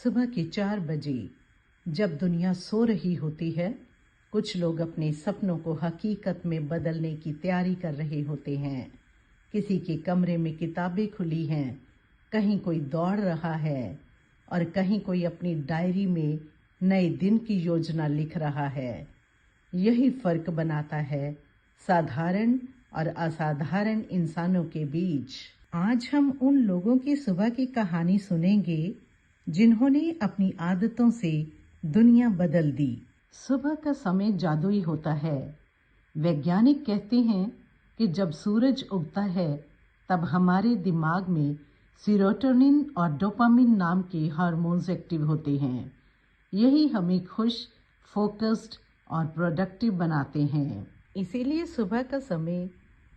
सुबह के 4 बजे जब दुनिया सो रही होती है, कुछ लोग अपने सपनों को हकीकत में बदलने की तैयारी कर रहे होते हैं। किसी के कमरे में किताबें खुली हैं, कहीं कोई दौड़ रहा है और कहीं कोई अपनी डायरी में नए दिन की योजना लिख रहा है। यही फर्क बनाता है साधारण और असाधारण इंसानों के बीच। आज हम उन लोगों की सुबह की कहानी सुनेंगे जिन्होंने अपनी आदतों से दुनिया बदल दी। सुबह का समय जादुई होता है। वैज्ञानिक कहते हैं कि जब सूरज उगता है तब हमारे दिमाग में सीरोटोनिन और डोपामिन नाम के हार्मोन्स एक्टिव होते हैं। यही हमें खुश, फोकस्ड और प्रोडक्टिव बनाते हैं। इसीलिए सुबह का समय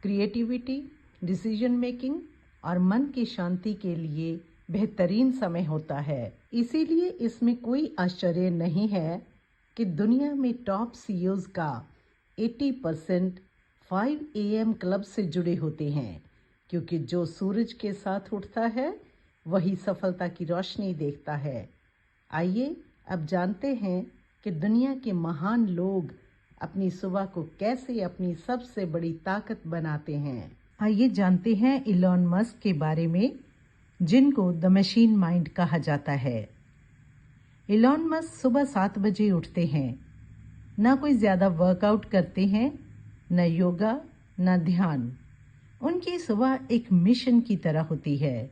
क्रिएटिविटी, डिसीजन मेकिंग और मन की शांति के लिए बेहतरीन समय होता है। इसीलिए इसमें कोई आश्चर्य नहीं है कि दुनिया में टॉप सीईओज का 80% 5 AM क्लब से जुड़े होते हैं, क्योंकि जो सूरज के साथ उठता है वही सफलता की रोशनी देखता है। आइए अब जानते हैं कि दुनिया के महान लोग अपनी सुबह को कैसे अपनी सबसे बड़ी ताकत बनाते हैं। आइए जानते हैं इलॉन मस्क के बारे में, जिनको द मशीन माइंड कहा जाता है। इलॉन मस्क सुबह 7 बजे उठते हैं। ना कोई ज़्यादा वर्कआउट करते हैं, न योगा, न ध्यान। उनकी सुबह एक मिशन की तरह होती है।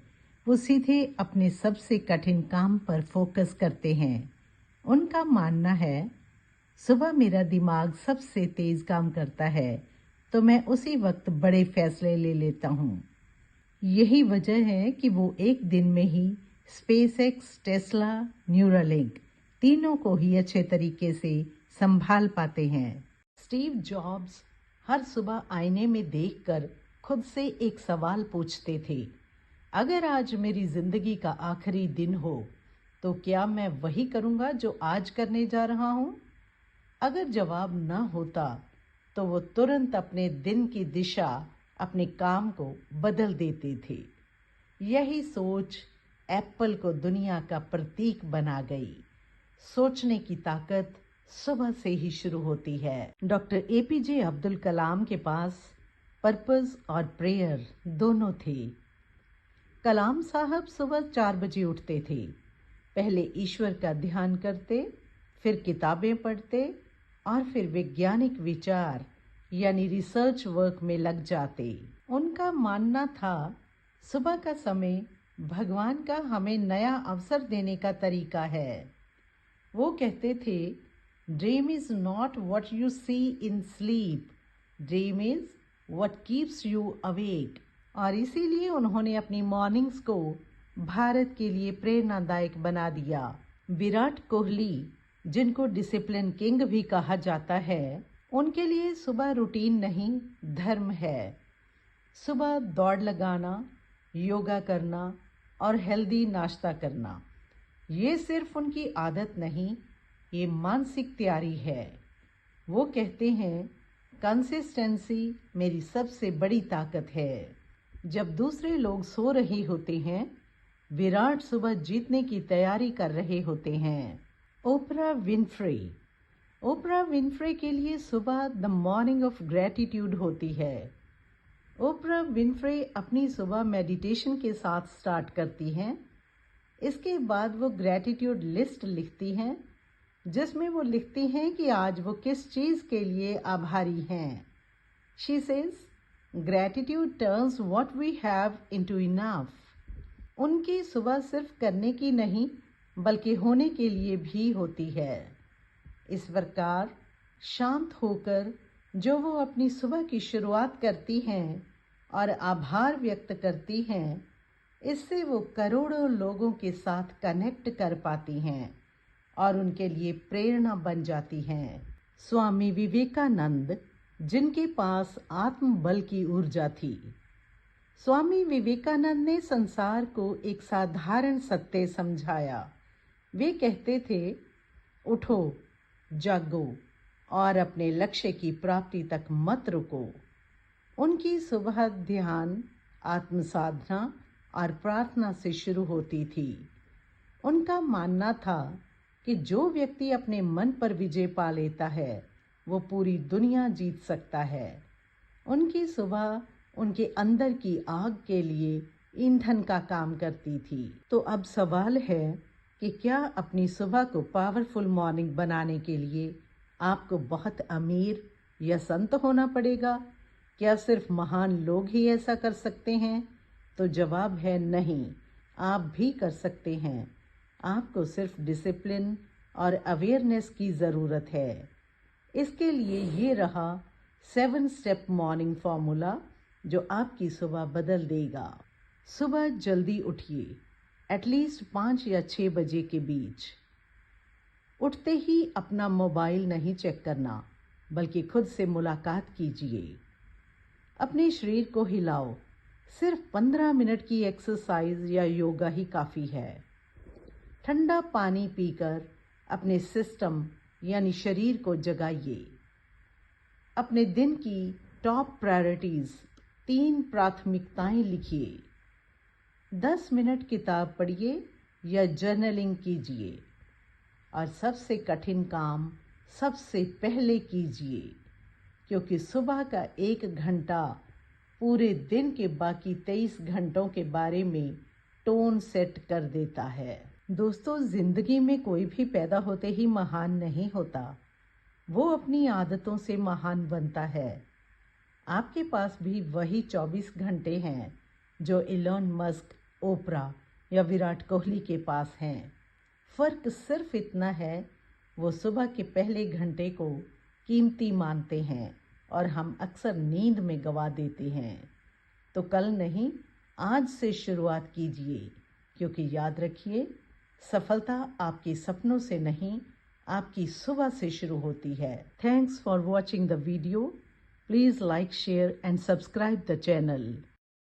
वो सीधे अपने सबसे कठिन काम पर फोकस करते हैं। उनका मानना है, सुबह मेरा दिमाग सबसे तेज काम करता है, तो मैं उसी वक्त बड़े फैसले ले लेता हूँ। यही वजह है कि वो एक दिन में ही स्पेसएक्स, टेस्ला, न्यूरालिंक तीनों को ही अच्छे तरीके से संभाल पाते हैं। स्टीव जॉब्स हर सुबह आईने में देखकर खुद से एक सवाल पूछते थे, अगर आज मेरी जिंदगी का आखिरी दिन हो तो क्या मैं वही करूँगा जो आज करने जा रहा हूँ? अगर जवाब न होता तो वो तुरंत अपने दिन की दिशा, अपने काम को बदल देते थे। यही सोच एप्पल को दुनिया का प्रतीक बना गई। सोचने की ताकत सुबह से ही शुरू होती है। डॉक्टर APJ अब्दुल कलाम के पास पर्पस और प्रेयर दोनों थे। कलाम साहब सुबह 4 बजे उठते थे। पहले ईश्वर का ध्यान करते, फिर किताबें पढ़ते और फिर वैज्ञानिक विचार यानी रिसर्च वर्क में लग जाते। उनका मानना था, सुबह का समय भगवान का हमें नया अवसर देने का तरीका है। वो कहते थे, dream is not what you see in sleep, dream is what keeps you awake. और इसीलिए उन्होंने अपनी मॉर्निंग्स को भारत के लिए प्रेरणादायक बना दिया। विराट कोहली, जिनको डिसिप्लिन किंग भी कहा जाता है, उनके लिए सुबह रूटीन नहीं, धर्म है। सुबह दौड़ लगाना, योगा करना और हेल्दी नाश्ता करना, ये सिर्फ उनकी आदत नहीं, ये मानसिक तैयारी है। वो कहते हैं, कंसिस्टेंसी मेरी सबसे बड़ी ताकत है। जब दूसरे लोग सो रहे होते हैं, विराट सुबह जीतने की तैयारी कर रहे होते हैं। ओपरा विनफ्रे, ओपरा विनफ्रे के लिए सुबह द मॉर्निंग ऑफ ग्रैटिट्यूड होती है। ओपरा विनफ्रे अपनी सुबह मेडिटेशन के साथ स्टार्ट करती हैं। इसके बाद वो ग्रैटिट्यूड लिस्ट लिखती हैं, जिसमें वो लिखती हैं कि आज वो किस चीज़ के लिए आभारी हैं। She says, gratitude turns what we have into enough. उनकी सुबह सिर्फ करने की नहीं, बल्कि होने के लिए भी होती है। इस प्रकार शांत होकर जो वो अपनी सुबह की शुरुआत करती हैं और आभार व्यक्त करती हैं, इससे वो करोड़ों लोगों के साथ कनेक्ट कर पाती हैं और उनके लिए प्रेरणा बन जाती हैं। स्वामी विवेकानंद, जिनके पास आत्मबल की ऊर्जा थी। स्वामी विवेकानंद ने संसार को एक साधारण सत्य समझाया। वे कहते थे, उठो, जागो और अपने लक्ष्य की प्राप्ति तक मत रुको। उनकी सुबह ध्यान, आत्म साधना और प्रार्थना से शुरू होती थी। उनका मानना था कि जो व्यक्ति अपने मन पर विजय पा लेता है वो पूरी दुनिया जीत सकता है। उनकी सुबह उनके अंदर की आग के लिए ईंधन का काम करती थी। तो अब सवाल है कि क्या अपनी सुबह को पावरफुल मॉर्निंग बनाने के लिए आपको बहुत अमीर या संत होना पड़ेगा? क्या सिर्फ महान लोग ही ऐसा कर सकते हैं? तो जवाब है नहीं, आप भी कर सकते हैं। आपको सिर्फ डिसिप्लिन और अवेयरनेस की ज़रूरत है। इसके लिए ये रहा 7 स्टेप मॉर्निंग फॉर्मूला जो आपकी सुबह बदल देगा। सुबह जल्दी उठिए, एटलीस्ट 5 या 6 बजे के बीच। उठते ही अपना मोबाइल नहीं चेक करना, बल्कि खुद से मुलाकात कीजिए। अपने शरीर को हिलाओ, सिर्फ 15 मिनट की एक्सरसाइज या योगा ही काफ़ी है। ठंडा पानी पीकर अपने सिस्टम यानी शरीर को जगाइए। अपने दिन की टॉप प्रायोरिटीज़ 3 प्राथमिकताएं लिखिए। 10 मिनट किताब पढ़िए या जर्नलिंग कीजिए। और सबसे कठिन काम सबसे पहले कीजिए, क्योंकि सुबह का 1 घंटा पूरे दिन के बाकी 23 घंटों के बारे में टोन सेट कर देता है। दोस्तों, ज़िंदगी में कोई भी पैदा होते ही महान नहीं होता, वो अपनी आदतों से महान बनता है। आपके पास भी वही 24 घंटे हैं जो इलॉन मस्क, ओपरा या विराट कोहली के पास हैं। फ़र्क सिर्फ इतना है, वो सुबह के पहले घंटे को कीमती मानते हैं और हम अक्सर नींद में गंवा देते हैं। तो कल नहीं, आज से शुरुआत कीजिए, क्योंकि याद रखिए, सफलता आपके सपनों से नहीं, आपकी सुबह से शुरू होती है। Thanks for watching the video. Please like, share and subscribe the channel.